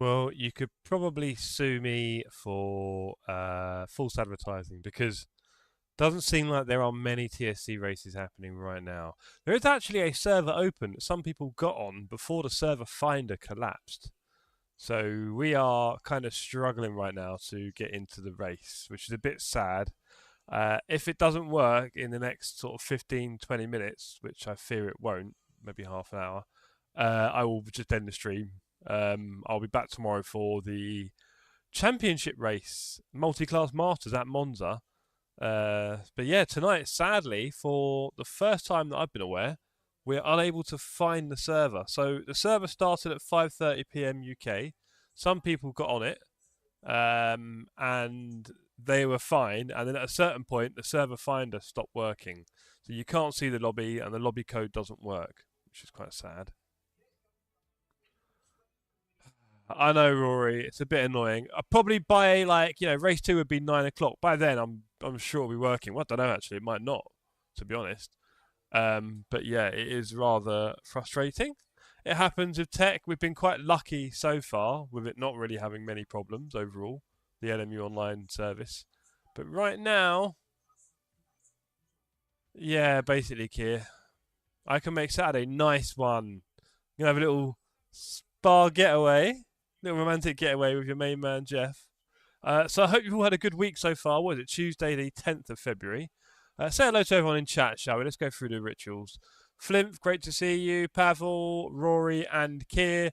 Well, you could probably sue me for false advertising because it doesn't seem like there are many TSC races happening right now. There is actually a server open that some people got on before the server finder collapsed. So we are kind of struggling right now to get into the race, which is a bit sad. If it doesn't work in the next sort of 15-20 minutes, which I fear it won't, maybe half an hour, I will just end the stream. I'll be back tomorrow for the championship race, multi-class masters at Monza. But yeah, tonight, sadly, for the first time that I've been aware, we're unable to find the server. So the server started at 5:30 PM UK. Some people got on it, and they were fine. And then at a certain point, the server finder stopped working. So you can't see the lobby, and the lobby code doesn't work, which is quite sad. I know, Rory. It's a bit annoying. Probably by race 2 would be 9 o'clock. By then, I'm sure it'll be working. Well, I don't know actually. It might not, to be honest. But yeah, it is rather frustrating. It happens with tech. We've been quite lucky so far with it not really having many problems overall, the LMU online service. But right now, yeah, basically, Kier, I can make Saturday nice one. You can have a little spa getaway. Little romantic getaway with your main man, Jeff. So I hope you've all had a good week so far. What is it, Tuesday the 10th of February? Say hello to everyone in chat, shall we? Let's go through the rituals. Flimp, great to see you. Pavel, Rory and Kier.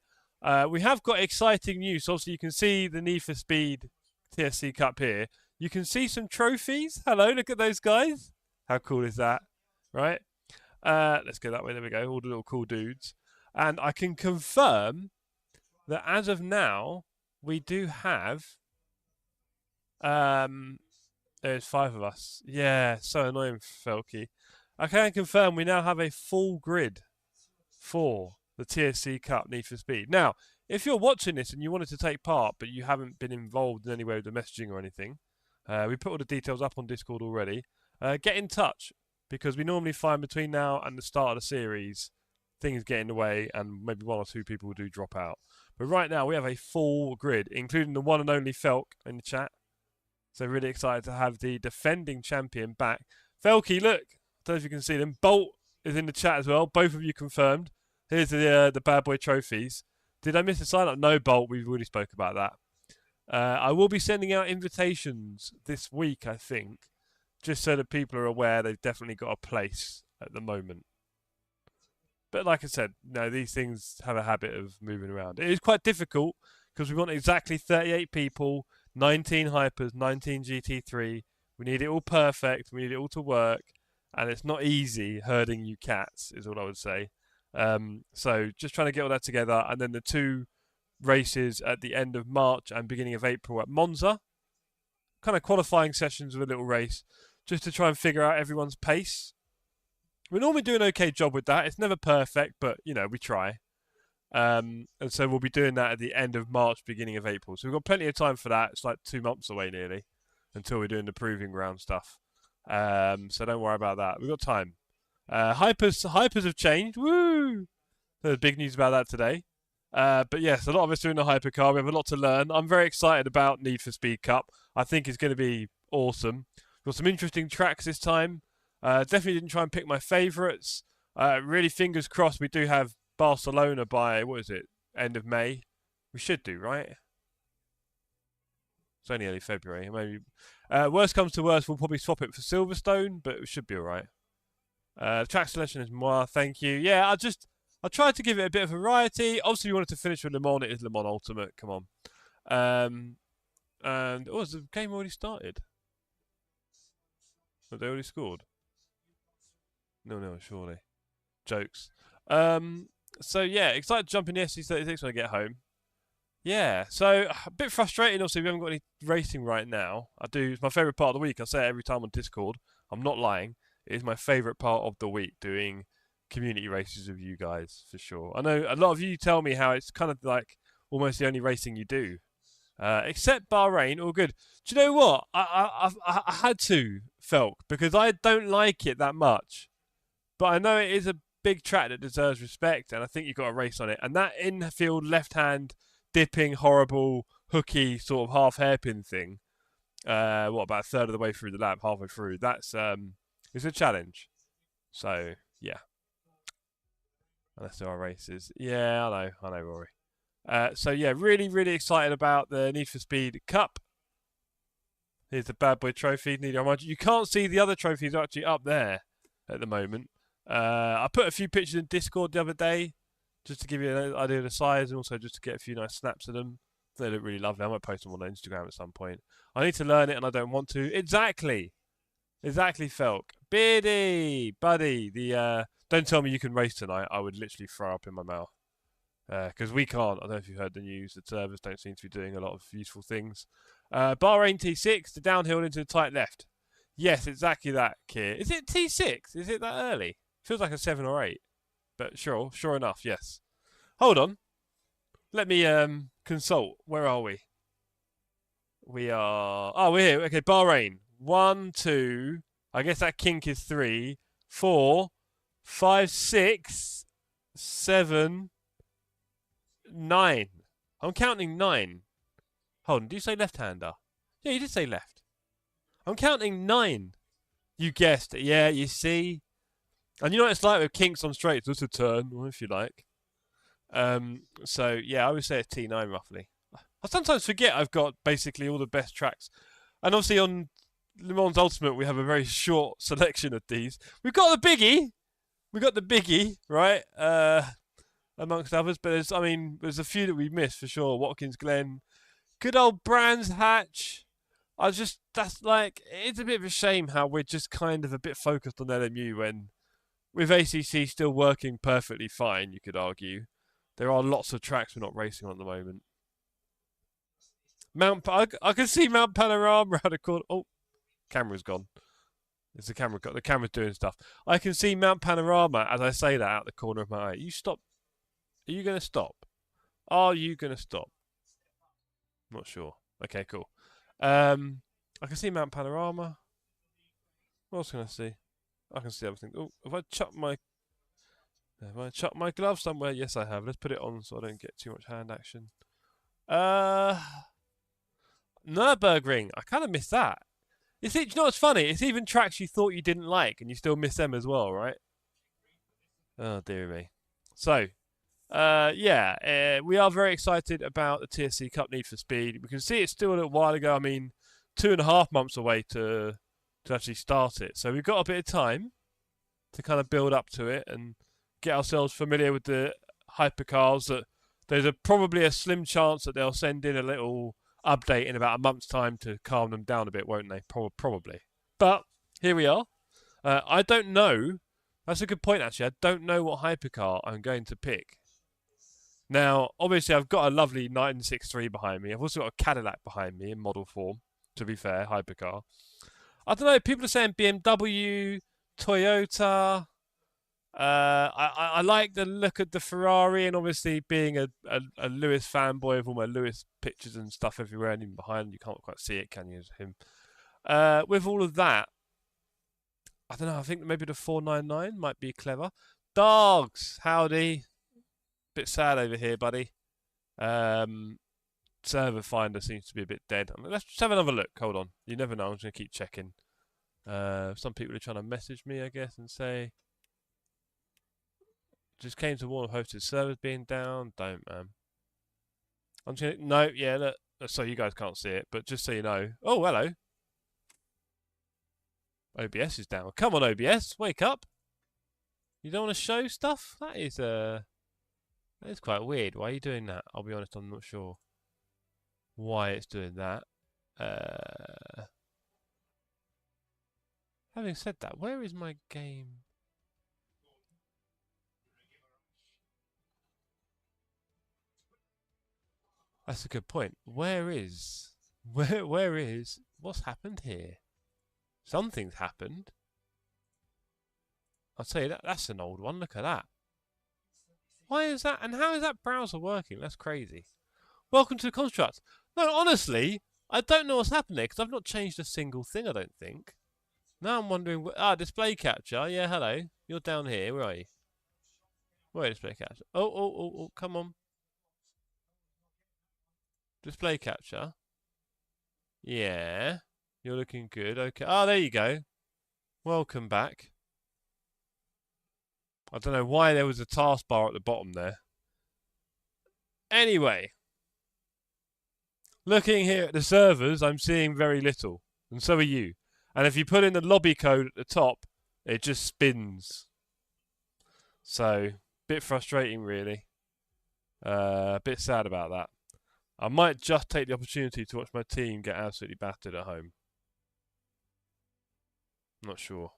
We have got exciting news. Obviously, you can see the Need for Speed TSC Cup here. You can see some trophies. Hello, look at those guys. How cool is that? Right? Let's go that way. There we go. All the little cool dudes. And I can confirm that as of now, we do have... there's 5 of us. Yeah, so annoying, Felky. I can confirm we now have a full grid for the TSC Cup Need for Speed. Now, if you're watching this and you wanted to take part, but you haven't been involved in any way with the messaging or anything, we put all the details up on Discord already. Get in touch, because we normally find between now and the start of the series, things get in the way and maybe 1 or 2 people do drop out. But right now, we have a full grid, including the one and only Felk in the chat. So really excited to have the defending champion back. Felky, look. I don't know if you can see them. Bolt is in the chat as well. Both of you confirmed. Here's the bad boy trophies. Did I miss a sign up? No, Bolt. We've already spoke about that. I will be sending out invitations this week, I think, just so that people are aware they've definitely got a place at the moment. But like I said, no, these things have a habit of moving around. It is quite difficult because we want exactly 38 people, 19 Hypers, 19 GT3. We need it all perfect. We need it all to work. And it's not easy herding you cats, is what I would say. So just trying to get all that together. And then the 2 races at the end of March and beginning of April at Monza. Kind of qualifying sessions with a little race. Just to try and figure out everyone's pace. We normally do an okay job with that. It's never perfect, but, you know, we try. And so we'll be doing that at the end of March, beginning of April. So we've got plenty of time for that. It's like 2 months away nearly until we're doing the proving ground stuff. So don't worry about that. We've got time. Hypers have changed. Woo! There's big news about that today. But yes, a lot of us are in the hypercar. We have a lot to learn. I'm very excited about Need for Speed Cup. I think it's going to be awesome. We've got some interesting tracks this time. Definitely didn't try and pick my favourites. Really fingers crossed we do have Barcelona by, what is it, end of May? We should do, right? It's only early February. Maybe. Worst comes to worst, we'll probably swap it for Silverstone, but it should be alright. Track selection is moi, thank you. Yeah, I tried to give it a bit of variety. Obviously, we wanted to finish with Le Mans. It is Le Mans Ultimate, come on. And, has the game already started? Have they already scored? No, surely. Jokes. So yeah, excited to jump in the SC36 when I get home. Yeah, so a bit frustrating. Obviously, we haven't got any racing right now. It's my favourite part of the week. I say it every time on Discord. I'm not lying. It is my favourite part of the week, doing community races with you guys, for sure. I know a lot of you tell me how it's kind of like almost the only racing you do. Except Bahrain, all good. Do you know what? I had to, Felk, because I don't like it that much. But I know it is a big track that deserves respect, and I think you've got a race on it. And that in-field left-hand dipping, horrible, hooky, sort of half hairpin thing, about a third of the way through the lap, halfway through, that's it's a challenge. So, yeah. Unless there are races. Yeah, I know, Rory. So, yeah, really, really excited about the Need for Speed Cup. Here's the bad boy trophy. You can't see the other trophies actually up there at the moment. I put a few pictures in Discord the other day just to give you an idea of the size and also just to get a few nice snaps of them. They look really lovely. I might post them on Instagram at some point. I need to learn it and I don't want to. Exactly, Felk. Beardy, buddy. Don't tell me you can race tonight. I would literally throw up in my mouth. Because we can't. I don't know if you've heard the news. The servers don't seem to be doing a lot of useful things. Bahrain T6, the downhill into the tight left. Yes, exactly that, Keir. Is it T6? Is it that early? Feels like a 7 or 8. But sure enough, yes. Hold on. Let me consult. Where are we? We are... Oh, we're here. Okay, Bahrain. 1, 2... I guess that kink is 3, 4, 5, 6, 7, 9. I'm counting 9. Hold on, did you say left-hander? Yeah, you did say left. I'm counting 9. You guessed it. Yeah, you see. And you know what it's like with kinks on straights. It's a turn, if you like. So, yeah, I would say it's T9 roughly. I sometimes forget I've got basically all the best tracks. And obviously on Le Mans Ultimate, we have a very short selection of these. We've got the biggie. Right? Amongst others. But there's a few that we missed for sure. Watkins Glen. Good old Brands Hatch. It's a bit of a shame how we're just kind of a bit focused on LMU when with ACC still working perfectly fine, you could argue. There are lots of tracks we're not racing on at the moment. I can see Mount Panorama around the corner. Oh, camera's gone. Is the camera got the camera's doing stuff? I can see Mount Panorama as I say that out the corner of my eye. You stop. Are you going to stop? Are you going to stop? Not sure. Okay, cool. I can see Mount Panorama. What else can I see? I can see everything. Oh, have I chucked my glove somewhere? Yes, I have. Let's put it on so I don't get too much hand action. Nürburgring. I kind of miss that. Do you know what's funny? It's even tracks you thought you didn't like and you still miss them as well, right? Oh, dear me. So, yeah, we are very excited about the TSC Cup Need for Speed. We can see it's still a little while ago. I mean, 2.5 months away to actually start it. So we've got a bit of time to kind of build up to it and get ourselves familiar with the hypercars. That there's probably a slim chance that they'll send in a little update in about a month's time to calm them down a bit, won't they? Probably. But here we are. I don't know. That's a good point, actually. I don't know what hypercar I'm going to pick. Now, obviously, I've got a lovely 963 behind me. I've also got a Cadillac behind me in model form, to be fair, hypercar. I don't know, people are saying BMW, Toyota. I like the look of the Ferrari, and obviously being a Lewis fanboy with all my Lewis pictures and stuff everywhere, and even behind, you can't quite see it, can you, him? With all of that, I don't know, I think maybe the 499 might be clever. Dogs, howdy. Bit sad over here, buddy. Server finder seems to be a bit dead. I mean, let's just have another look. Hold on. You never know. I'm just going to keep checking. Some people are trying to message me, I guess, and say, just came to warn of hosted servers being down. Don't, man. I'm just going to, no, yeah, look. So you guys can't see it, but just so you know. Oh, hello. OBS is down. Come on, OBS. Wake up. You don't want to show stuff? That is quite weird. Why are you doing that? I'll be honest, I'm not sure why it's doing that. Having said that, where is my game? That's a good point. Where is what's happened here? Something's happened. I'll tell you that's an old one. Look at that. Why is that? And how is that browser working? That's crazy. Welcome to the construct. No, honestly, I don't know what's happened there because I've not changed a single thing, I don't think. Now I'm wondering... display capture. Yeah, hello. You're down here. Where are you? Where is display capture? Oh, come on. Display capture. Yeah. You're looking good. Okay. Oh, there you go. Welcome back. I don't know why there was a taskbar at the bottom there. Anyway. Looking here at the servers, I'm seeing very little. And so are you. And if you put in the lobby code at the top, it just spins. So, bit frustrating really. A bit sad about that. I might just take the opportunity to watch my team get absolutely battered at home. Not sure.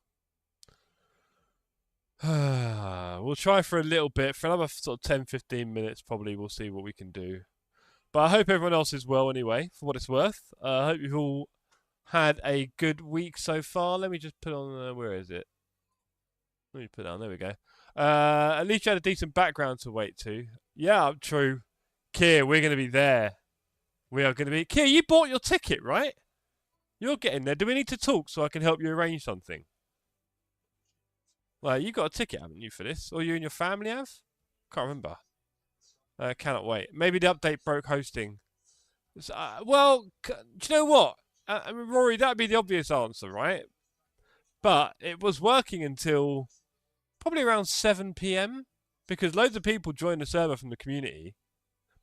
We'll try for a little bit. For another sort of 10-15 minutes probably, we'll see what we can do. But I hope everyone else is well anyway, for what it's worth. I hope you've all had a good week so far. Let me just put on... where is it? Let me put it on. There we go. At least you had a decent background to wait to. Yeah, true. Kier, we're going to be there. We are going to be... Kier, you bought your ticket, right? You're getting there. Do we need to talk so I can help you arrange something? Well, you got a ticket, haven't you, for this? Or you and your family have? Can't remember. Cannot wait. Maybe the update broke hosting. Well, do you know what? I mean, Rory, that would be the obvious answer, right? But it was working until probably around 7 PM because loads of people joined the server from the community.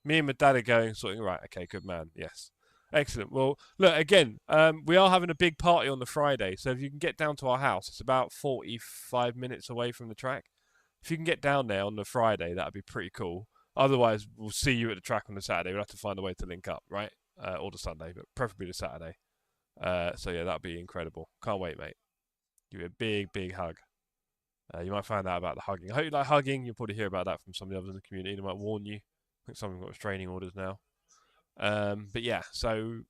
Me and my dad are going, sorting, right, okay, good man, yes. Excellent. Well, look, again, we are having a big party on the Friday, so if you can get down to our house, it's about 45 minutes away from the track. If you can get down there on the Friday, that would be pretty cool. Otherwise, we'll see you at the track on the Saturday. We'll have to find a way to link up, right? Or the Sunday, but preferably the Saturday. So, yeah, that'd be incredible. Can't wait, mate. Give you a big, big hug. You might find out about the hugging. I hope you like hugging. You'll probably hear about that from some of the others in the community. They might warn you. I think some of them got restraining orders now. But yeah, so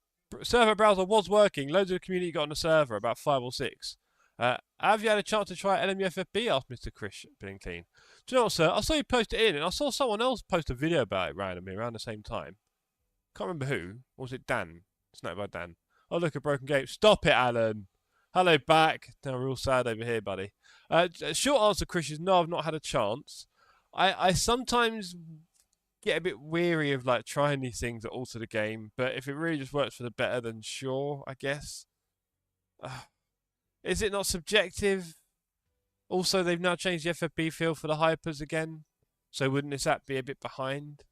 server browser was working. Loads of the community got on the server, about 5 or 6. Have you had a chance to try LMUFFB? Asked Mr. Chris Being Clean. Do you know what, sir? I saw you post it in, and I saw someone else post a video about it randomly around the same time. Can't remember who. Or was it Dan? Sniped by Dan. Oh, look, a broken gate. Stop it, Alan. Hello, back. Now we're all sad over here, buddy. Short answer, Chris, is no, I've not had a chance. I sometimes get a bit weary of like trying these things that alter the game, but if it really just works for the better, then sure, I guess. Is it not subjective? Also, they've now changed the FFP field for the hypers again. So wouldn't this app be a bit behind?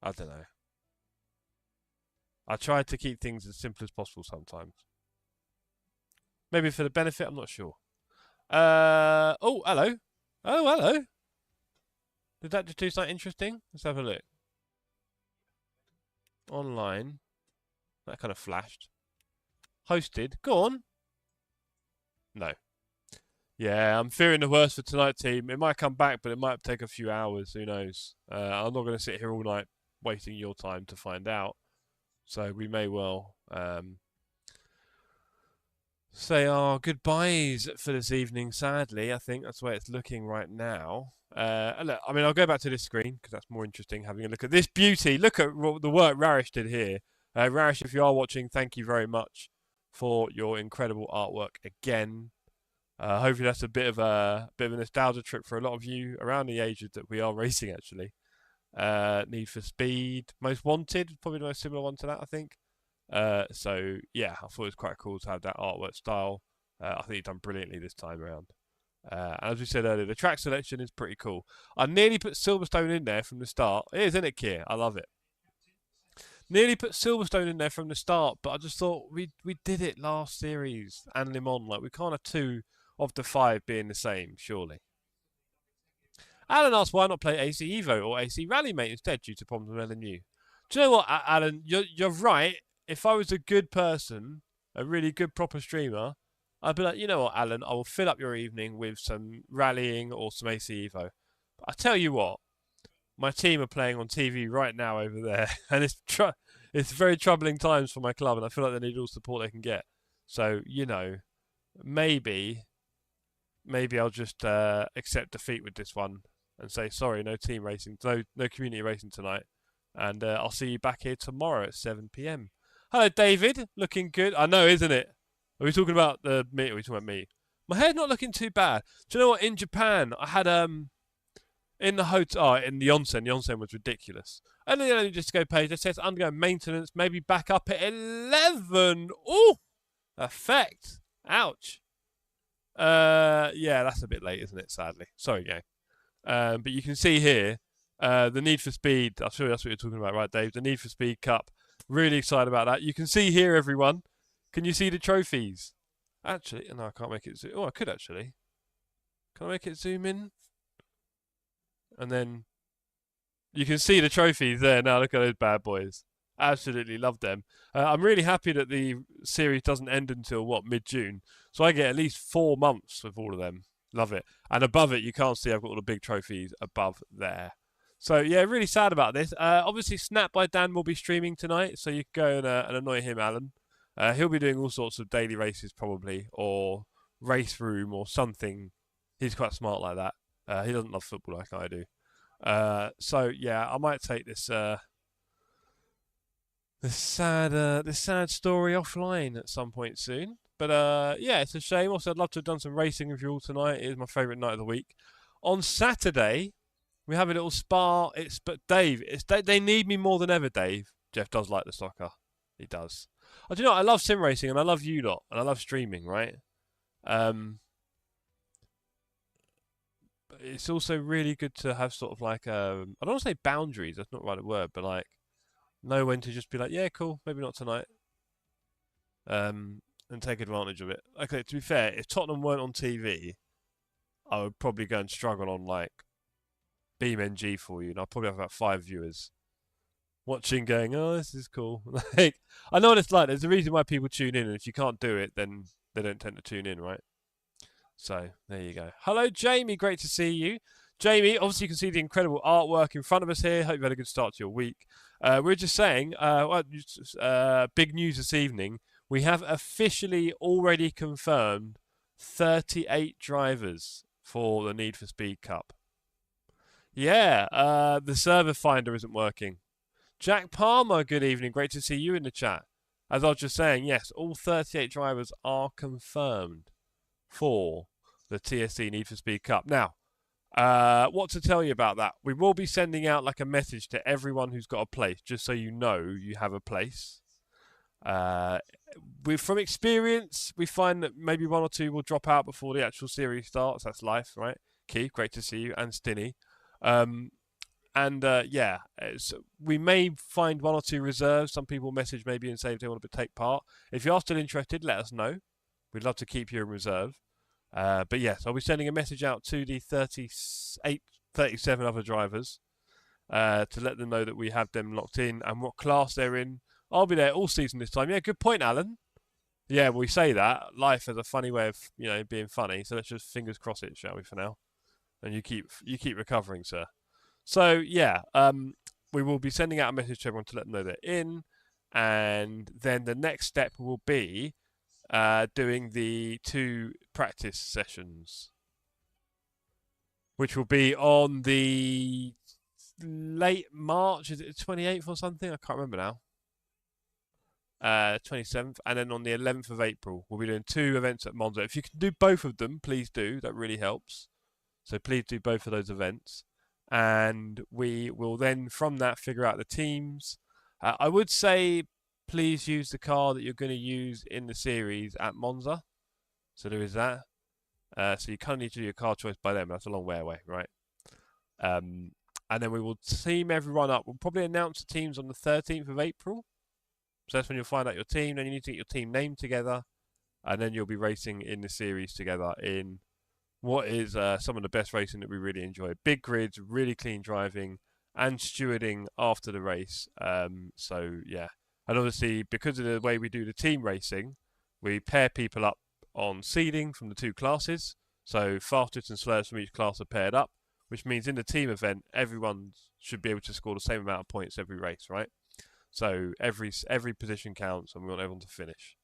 I don't know. I try to keep things as simple as possible sometimes. Maybe for the benefit, I'm not sure. Oh, hello. Oh, hello. Did that just do something interesting? Let's have a look. Online. That kind of flashed. Hosted. Go on. No. Yeah, I'm fearing the worst for tonight, team. It might come back, but it might take a few hours. Who knows? I'm not going to sit here all night wasting your time to find out. So we may well say our goodbyes for this evening, sadly. I think that's the way it's looking right now. Look, I mean, I'll go back to this screen because that's more interesting, having a look at this beauty. Look at the work Rarish did here. Rarish, if you are watching, thank you very much for your incredible artwork again. Hopefully that's a bit of a nostalgia trip for a lot of you around the ages that we are racing, actually. Need for Speed, Most Wanted, probably the most similar one to that, I think. So yeah, I thought it was quite cool to have that artwork style. I think you've done brilliantly this time around. As we said earlier, the track selection is pretty cool. I nearly put Silverstone in there from the start. It is, isn't it, Kier? I love it. Nearly put Silverstone in there from the start, but I just thought we did it last series and Le Mans. Like, we can't have 2 of the 5 being the same, surely. Alan asked why not play AC Evo or AC Rally Mate instead due to problems with LNU. Do you know what, Alan? You're right. If I was a good person, a really good proper streamer, I'd be like, you know what, Alan, I will fill up your evening with some rallying or some AC Evo. But I tell you what, my team are playing on TV right now over there, and it's very troubling times for my club, and I feel like they need all the support they can get. So, you know, maybe I'll just accept defeat with this one and say, sorry, no team racing, no community racing tonight. And I'll see you back here tomorrow at 7 PM. Hello, David. Looking good. I know, isn't it? Are we talking about the meat? Or are we talking about me? My hair's not looking too bad. Do you know what? In Japan, I had in the hotel, in the onsen was ridiculous. And then you just go page. They say it's undergoing maintenance. Maybe back up at 11. Ooh, effect. Ouch. Yeah, that's a bit late, isn't it? Sadly. Sorry, gang. But you can see here the Need for Speed. I'm sure that's what you're talking about, right, Dave? The Need for Speed Cup. Really excited about that. You can see here, everyone. Can you see the trophies? Actually, no, I can't make it zoom. Oh, I could actually. Can I make it zoom in? And then you can see the trophies there. Now look at those bad boys. Absolutely love them. I'm really happy that the series doesn't end until, what, mid-June. So I get at least 4 months with all of them. Love it. And above it, you can't see I've got all the big trophies above there. So, yeah, really sad about this. Obviously, Snap by Dan will be streaming tonight, so you can go and annoy him, Alan. He'll be doing all sorts of daily races, probably, or race room or something. He's quite smart like that. He doesn't love football like I do. So, yeah, I might take this this sad story offline at some point soon. But, yeah, it's a shame. Also, I'd love to have done some racing with you all tonight. It is my favourite night of the week. On Saturday, we have a little spa. But Dave, they need me more than ever, Dave. Jeff does like the soccer. He does. Oh, do you know what? I love sim racing and I love you lot and I love streaming, right? But it's also really good to have sort of like I don't want to say boundaries. That's not the right word, but like know when to just be like, yeah, cool, maybe not tonight. And take advantage of it. Okay, to be fair, if Tottenham weren't on TV, I would probably go and struggle on like BeamNG for you, and I'll probably have about 5 viewers watching, going, "Oh, this is cool." Like, I know what it's like. There's a reason why people tune in, and if you can't do it, then they don't tend to tune in, right? So there you go. Hello, Jamie. Great to see you, Jamie. Obviously, you can see the incredible artwork in front of us here. Hope you had a good start to your week. We're just saying, big news this evening. We have officially already confirmed 38 drivers for the Need for Speed Cup. Yeah, the server finder isn't working. Jack Palmer, good evening. Great to see you in the chat. As I was just saying, yes, all 38 drivers are confirmed for the TSC Need for Speed Cup. Now, what to tell you about that? We will be sending out like a message to everyone who's got a place, just so you know you have a place. From experience, we find that maybe 1 or 2 will drop out before the actual series starts. That's life, right? Keith, great to see you, and Stinny. Yeah, we may find 1 or 2 reserves. Some people message maybe and say if they want to take part. If you are still interested, let us know. We'd love to keep you in reserve. But yes, I'll be sending a message out to the 38, 37 other drivers to let them know that we have them locked in and what class they're in. I'll be there all season this time. Yeah, good point, Alan. Yeah, we say that. Life has a funny way of, being funny. So let's just fingers cross it, shall we, for now? And you keep recovering, sir. So yeah, we will be sending out a message to everyone to let them know they're in, and then the next step will be doing the 2 practice sessions, which will be on the late March. Is it the 28th or something? I can't remember now. 27th, and then on the 11th of April, we'll be doing 2 events at Monza. If you can do both of them, please do. That really helps. So please do both of those events. And we will then, from that, figure out the teams. I would say please use the car that you're going to use in the series at Monza. So there is that. So you kind of need to do your car choice by then. That's a long way away, right? And then we will team everyone up. We'll probably announce the teams on the 13th of April. So that's when you'll find out your team. Then you need to get your team name together. And then you'll be racing in the series together in what is some of the best racing that we really enjoy. Big grids, really clean driving, and stewarding after the race. So, yeah. And obviously, because of the way we do the team racing, we pair people up on seeding from the 2 classes. So fastest and slowest from each class are paired up, which means in the team event, everyone should be able to score the same amount of points every race, right? So every position counts, and we want everyone to finish.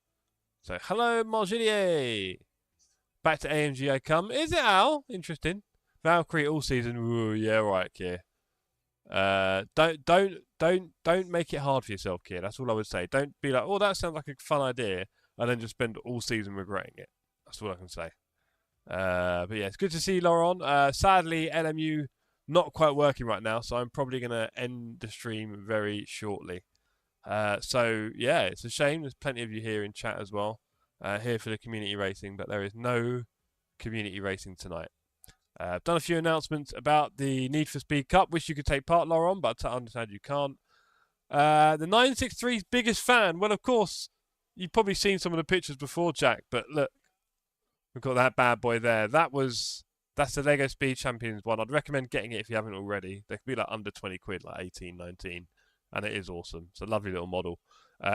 So, hello, Marginier! Back to AMG I come. Is it Al? Interesting. Valkyrie all season. Ooh, yeah, right, Kier. Don't make it hard for yourself, Kier. That's all I would say. Don't be like, oh, that sounds like a fun idea, and then just spend all season regretting it. That's all I can say. But yeah, it's good to see you, Laurent. Sadly, LMU not quite working right now, so I'm probably going to end the stream very shortly. So yeah, it's a shame. There's plenty of you here in chat as well. Here for the community racing, but there is no community racing tonight. I've done a few announcements about the Need for Speed Cup. Wish you could take part, Laurent, but I understand you can't. The 963's biggest fan. Well, of course, you've probably seen some of the pictures before, Jack, but look, we've got that bad boy there. That's the Lego Speed Champions one. I'd recommend getting it if you haven't already. They can be like under 20 quid, like 18, 19, and it is awesome. It's a lovely little model.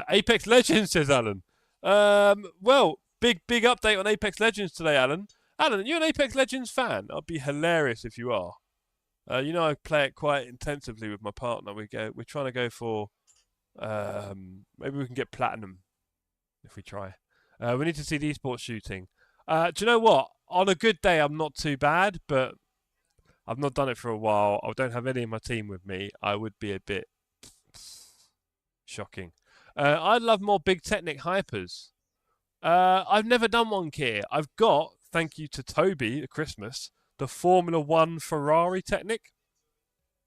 Apex Legends, says Alan. Well, big update on Apex Legends today, Alan. Alan, are you an Apex Legends fan? I'd be hilarious if you are. I play it quite intensively with my partner. We're trying to go for, maybe we can get platinum if we try. We need to see the esports shooting. Do you know what? On a good day, I'm not too bad, but I've not done it for a while. I don't have any of my team with me. I would be a bit shocking. I'd love more big Technic hypers. I've never done one, Kier. I've got, thank you to Toby at Christmas, the Formula 1 Ferrari Technic.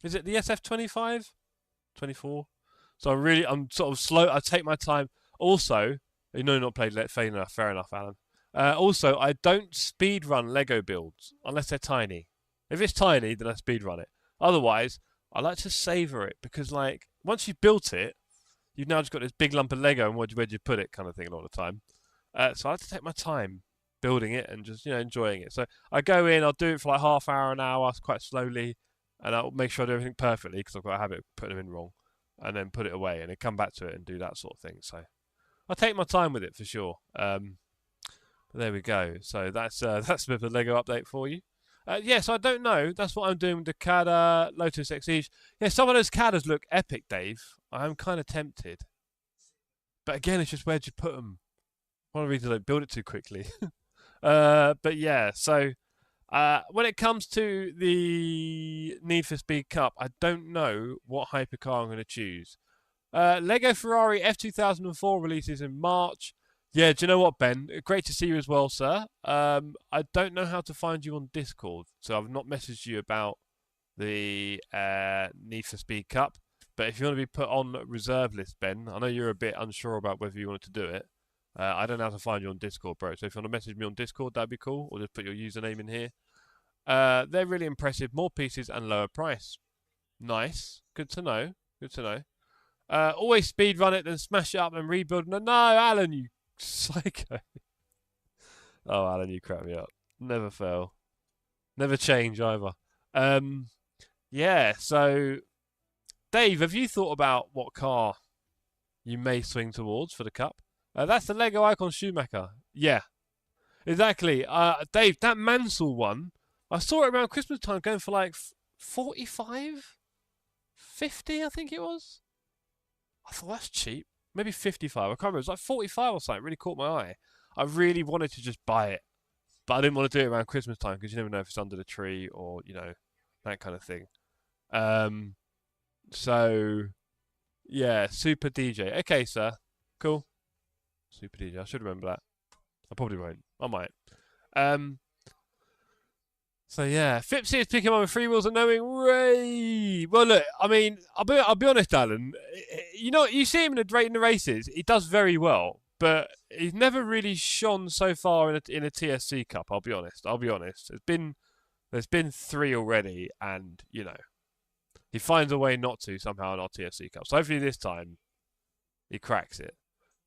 Is it the SF25? 24? So I'm sort of slow. I take my time. Also, not played fair enough, Alan. Also, I don't speed run Lego builds unless they're tiny. If it's tiny, then I speed run it. Otherwise, I like to savor it because, like, once you've built it, you've now just got this big lump of Lego and where'd you put it kind of thing a lot of the time. So I like to take my time building it and just, enjoying it. So I go in, I'll do it for like half hour, an hour, quite slowly, and I'll make sure I do everything perfectly because I've got a habit of putting them in wrong, and then put it away and then come back to it and do that sort of thing. So I take my time with it for sure. But there we go. So that's a bit of a Lego update for you. Yes, I don't know. That's what I'm doing with the Cada Lotus Exige. Yeah, some of those Cadas look epic, Dave. I'm kind of tempted. But again, it's just where'd you put them? One of the reasons I don't build it too quickly. But yeah, so when it comes to the Need for Speed Cup, I don't know what hypercar I'm going to choose. Lego Ferrari F2004 releases in March. Yeah, do you know what, Ben? Great to see you as well, sir. I don't know how to find you on Discord, so I've not messaged you about the Need for Speed Cup. But if you want to be put on reserve list, Ben, I know you're a bit unsure about whether you wanted to do it. I don't know how to find you on Discord, bro. So if you want to message me on Discord, that'd be cool. Or just put your username in here. They're really impressive. More pieces and lower price. Nice. Good to know. Good to know. Always speed run it, then smash it up and rebuild. No, Alan, you psycho. Oh, Alan, you crap me up. Never fail. Never change either. Yeah, so Dave, have you thought about what car you may swing towards for the Cup? That's the Lego Icon Schumacher. Yeah, exactly. Dave, that Mansell one, I saw it around Christmas time going for like 45? 50, I think it was. I thought that's cheap. Maybe 55. I can't remember. It was like 45 or something. It really caught my eye. I really wanted to just buy it. But I didn't want to do it around Christmas time because you never know if it's under the tree or, you know, that kind of thing. So, yeah, Super DJ. Okay, sir. Cool. Super DJ. I should remember that. I probably won't. I might. So yeah, Fipsy is picking up with free wheels and knowing Ray. Well, look, I mean, I'll be honest, Alan. You know, you see him in the races. He does very well, but he's never really shone so far in a TSC Cup. I'll be honest. There's been 3 already, and you know, he finds a way not to somehow in our TSC Cup. So hopefully this time he cracks it.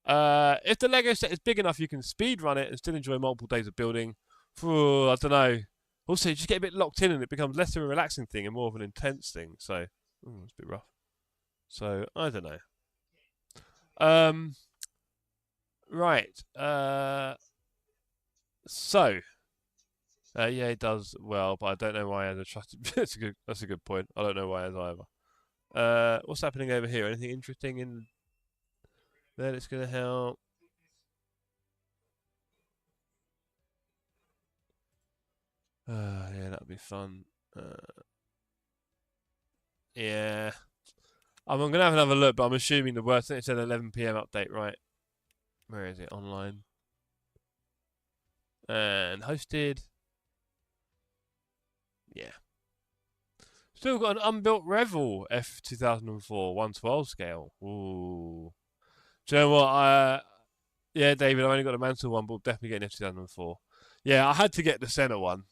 If the Lego set is big enough, you can speed run it and still enjoy multiple days of building. I don't know. Also, you just get a bit locked in and it becomes less of a relaxing thing and more of an intense thing. So, it's a bit rough. So, I don't know. Right. Yeah, it does well, but I don't know why he has a trusted... That's a good point. I don't know why he has either. What's happening over here? Anything interesting in there that's going to help? Yeah, that'd be fun. Yeah. I'm going to have another look, but I'm assuming the worst thing, it said 11 PM update, right? Where is it? Online. And hosted. Yeah. Still got an unbuilt Revel F2004 112 scale. Ooh. Do you know what? Yeah, David, I've only got a Mansell one, but we'll definitely get an F2004. Yeah, I had to get the Senna one.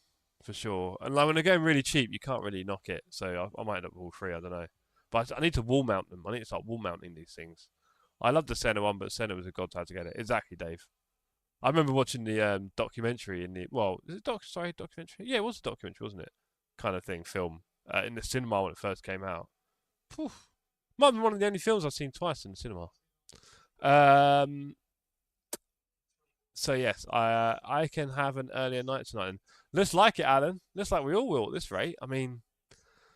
For sure. And like when they're going really cheap, you can't really knock it. So I might end up with all 3, I don't know. But I need to wall mount them. I need to start wall mounting these things. I love the Senna one, but Senna was a god to have to get it. Exactly, Dave. I remember watching the documentary in the... Well, is it documentary? Yeah, it was a documentary, wasn't it? Kind of thing, film. In the cinema when it first came out. Poof. Might have been one of the only films I've seen twice in the cinema. So yes, I can have an earlier night tonight. And looks like it, Alan. Looks like we all will at this rate. I mean,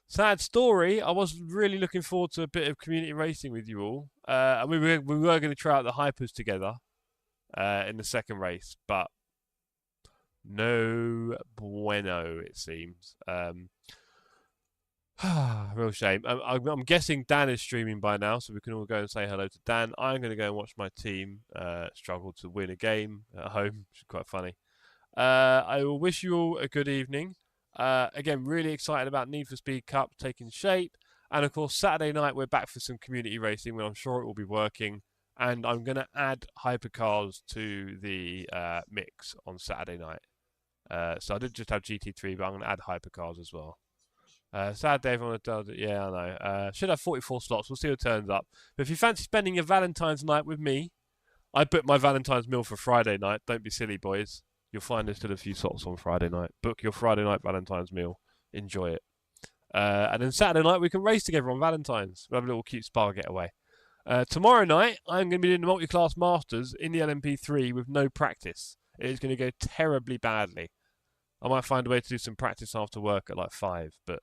sad story. I was really looking forward to a bit of community racing with you all. And we were going to try out the hypers together in the second race, but no bueno, it seems. Real shame. I'm guessing Dan is streaming by now, so we can all go and say hello to Dan. I'm going to go and watch my team struggle to win a game at home, which is quite funny. I will wish you all a good evening. Again, really excited about Need for Speed Cup taking shape. And of course, Saturday night, we're back for some community racing, where I'm sure it will be working. And I'm going to add hypercars to the mix on Saturday night. So I did just have GT3, but I'm going to add hypercars as well. Sad day everyone does it. Yeah, I know. Should have 44 slots. We'll see what turns up. But if you fancy spending your Valentine's night with me, I booked my Valentine's meal for Friday night. Don't be silly, boys. You'll find there's still a few slots on Friday night. Book your Friday night Valentine's meal. Enjoy it. And then Saturday night, we can race together on Valentine's. We'll have a little cute spa getaway. Tomorrow night, I'm going to be doing the multi-class masters in the LMP3 with no practice. It is going to go terribly badly. I might find a way to do some practice after work at like 5, but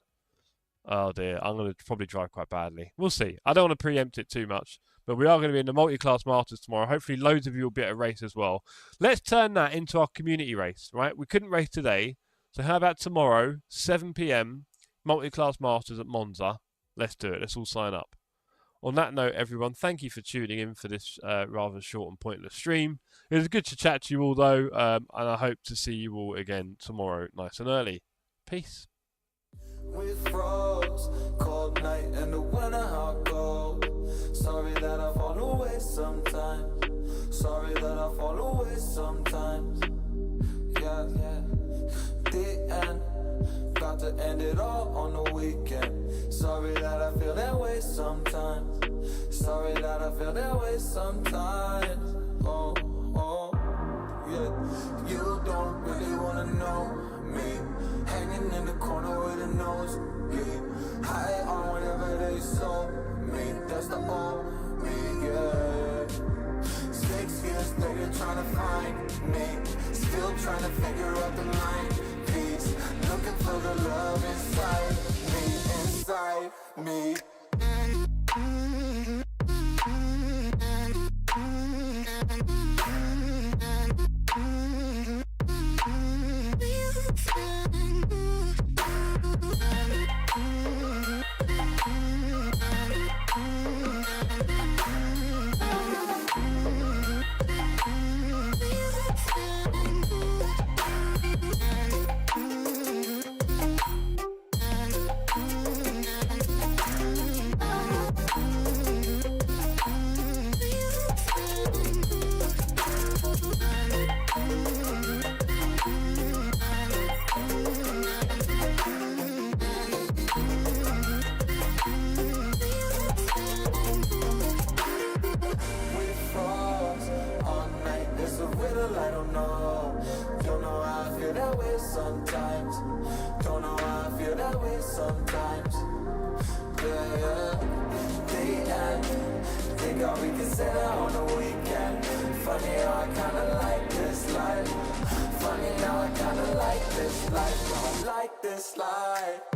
oh dear, I'm going to probably drive quite badly. We'll see. I don't want to preempt it too much, but we are going to be in the multi-class masters tomorrow. Hopefully loads of you will be at a race as well. Let's turn that into our community race, right? We couldn't race today, so how about tomorrow, 7 PM, multi-class masters at Monza. Let's do it. Let's all sign up. On that note, everyone, thank you for tuning in for this rather short and pointless stream. It was good to chat to you all, though, and I hope to see you all again tomorrow, nice and early. Peace. With frogs, cold night and the winter hot gold. away sometimes. Sorry that I fall away sometimes. Yeah, the end. Got to end it all on the weekend. Sorry that I feel that way sometimes. Sorry that I feel that way sometimes. Oh, yeah. You don't really wanna know me. Hanging in the corner with a nosebleed. High on whatever they sold me. That's the old me, yeah. 6 years later trying to find me. Still trying to figure out the mind piece. Looking for the love inside me. Sometimes, don't know how I feel that way sometimes. Yeah. The end. Think how we can say that on the weekend. Funny how I kinda like this life. Funny how I kinda like this life. I like this life.